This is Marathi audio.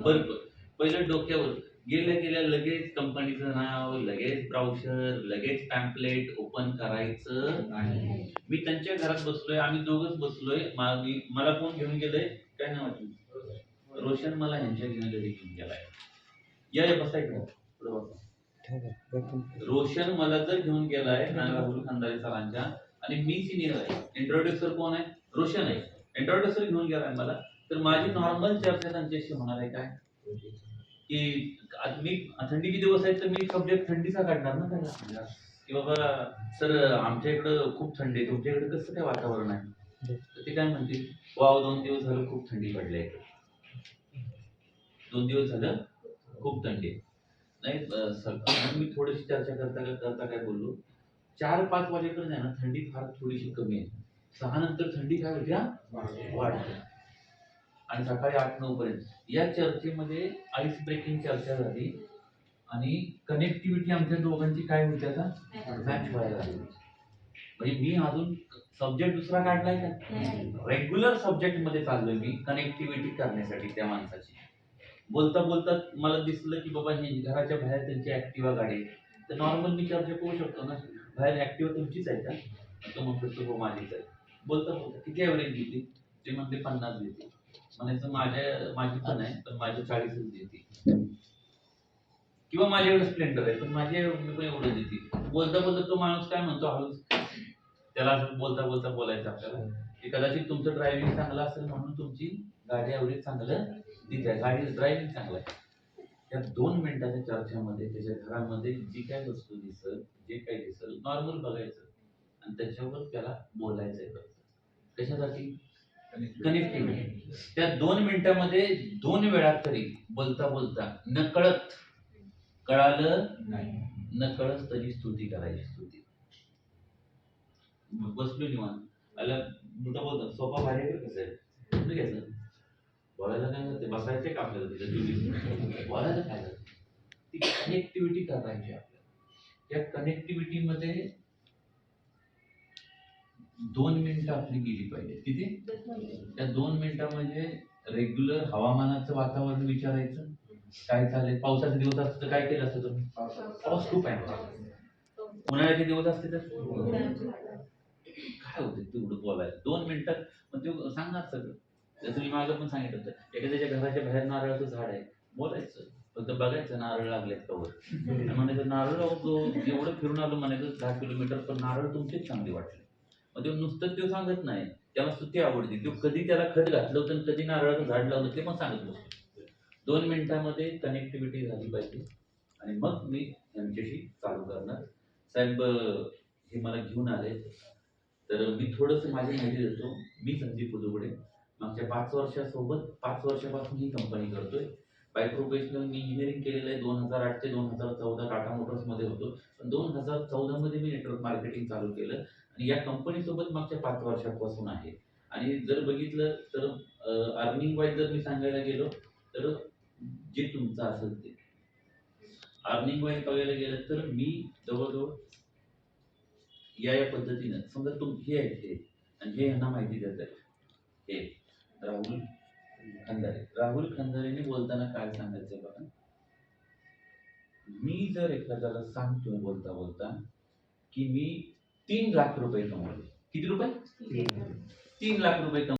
बरं पहिलं डोक्यावर गेल्या गेल्या लगेच कंपनीचं नाव, लगेच ब्राउचर, लगेच पॅम्पलेट ओपन करायचं नाही. मी त्यांच्या घरात बसलोय, आम्ही दोघंच बसलोय. मला कोण घेऊन गेलंय? काय नाव आहे? रोशन मला ह्यांच्या घरी घेऊन गेलाय. या बसा इकडं, पुढे बसा. रोशन मला जर घेऊन गेलाय राहुल खंदारे सरांच्या, आणि मी सिनियर आहे. इंट्रोड्युसर कोण आहे? रोशन आहे. इंट्रोड्युसर घेऊन गेलाय मला, तर माझी नॉर्मल चर्चा त्यांच्याशी होणार आहे काय की मी थंडीचे दिवस आहेत तर मी सब्जेक्ट थंडीचा काढणार ना त्याला, की बाबा सर आमच्या इकडं खूप थंडी आहे, तुमच्या इकडे कसं काय वातावरण आहे? तर ते काय म्हणतील, वाव 2 दिवस झालं खूप थंडी पडली आहे. 2 दिवस झालं खूप थंडी आहे. नाही सर मी थोडीशी चर्चा करता काय बोललो, 4-5 वाजेपर्यंत आहे ना थंडी फार थोडीशी कमी आहे. 6 नंतर थंडी काय होत्या वाढते, आणि सकाळी 8-9 पर्यंत या चर्चेमध्ये आईस ब्रेकिंग चर्चा झाली, आणि कनेक्टिव्हिटी आमच्या दोघांची काय होती आता मॅच व्हायला लागली. म्हणजे मी अजून सब्जेक्ट दुसरा काढलाय का, रेग्युलर सब्जेक्ट मध्ये चाललोय मी कनेक्टिव्हिटी करण्यासाठी त्या माणसाची. बोलता बोलता मला दिसलं की बाबा हे घराच्या बाहेर त्यांची ऍक्टिव्हा गाडी, तर नॉर्मल मी चर्चा करू शकतो ना, बाहेर ऍक्टिव्हा तुमचीच आहे का? तो म्हणतो हो माझीच आहे. बोलता बोलता किती ऍव्हरेज घेतली? ते म्हणते 50 घेतली. म्हणायचं माझी पण आहे पण माझी 40च देते, किंवा माझ्याकडे स्प्लेंडर आहे पण माझी मी पण एवढं देते. बोलता बोलता तो माणूस काय म्हणतो हळूच, त्याला बोलता बोलता बोलायचं आपल्याला की कदाचित तुमचं ड्रायव्हिंग चांगलं असेल म्हणून तुमची गाडी एवढी चांगलं दिसते, गाडी ड्रायव्हिंग चांगलं आहे. त्या 2 मिनिटाच्या चर्चेमध्ये त्याच्या घरामध्ये जी काय वस्तू दिसल, जे काय दिसल नॉर्मल बघायचं आणि त्याच्यावर त्याला बोलायचं. कशासाठी? कनेक्टिव्हिटी. त्या 2 मिनिटांमध्ये 2 वेळा तरी बोलता बोलता नकळत, कळालं नाही नकळत तरी स्तुती करायची. स्तुती बसलो निवांत, आला मोठा बोलतो सोफा भारी आहे कसं आहे कुठे घ्यायचं, बोलायला काय जाते, बसायचे का आपल्याला तिथे बोलायला काय जाते. ती कनेक्टिव्हिटी करायची आपल्याला. त्या कनेक्टिव्हिटी मध्ये 2 मिनिटं आपली गेली पाहिजे. किती? त्या 2 मिनिटांमध्ये रेग्युलर हवामानाचं वातावरण विचारायचं, काय चालेल. पावसाचे दिवस असतं काय केलं असतं तुम्ही? पाऊस खूप आहे. उन्हाळ्याचे दिवस असते तर काय होतं तेवढं बोलायचं 2 मिनिटात, मग ते सांगणार सगळं. जसं मी मागं पण सांगितलं होतं, एखाद्याच्या घराच्या बाहेर नारळाचं झाड आहे, बोलायचं फक्त बघायचं नारळ लागलेत का वर, म्हणायचं नारळ एवढं फिरून आलो म्हणायचं 10 किलोमीटर, पण नारळ तुमचेच चांगले वाटले. मग ते नुसतं ते सांगत नाही, त्याला स्तुती आवडते. तो कधी त्याला खत घातलं होतं, कधी नारळाचं झाड लावलं ते पण सांगत नसतो. 2 मिनिटांमध्ये कनेक्टिव्हिटी झाली पाहिजे, आणि मग मी यांच्याशी चालू करणार. साहेब हे मला घेऊन आले, तर मी थोडंसं माझी माहिती देतो. मी संदीप उदुगडे, मागच्या 5 वर्षापासून ही कंपनी करतोय. बाय प्रोफेशनल मी इंजिनिअरिंग केलेलं आहे. 2008 ते 2014 टाटा मोटर्समध्ये होतो. पण 2014 मध्ये मी नेटवर्क मार्केटिंग चालू केलं, आणि या कंपनीसोबत मागच्या 5 वर्षापासून आहे. आणि जर बघितलं तर अर्निंग वाईज जर मी सांगायला गेलो तर जे तुमचं असेल ते अर्निंग वाईज बघायला गेलं तर मी जवळजवळ या पद्धतीनं समजा हे आहेत हे, आणि हे यांना माहिती देत आहे हे राहुल खंदारेने बोलताना काय सांगायचं बघा. मी जर एखाद्याला सांगतोय बोलता बोलता की मी 3 लाख रुपये कमवले. किती रुपये? 3 लाख रुपये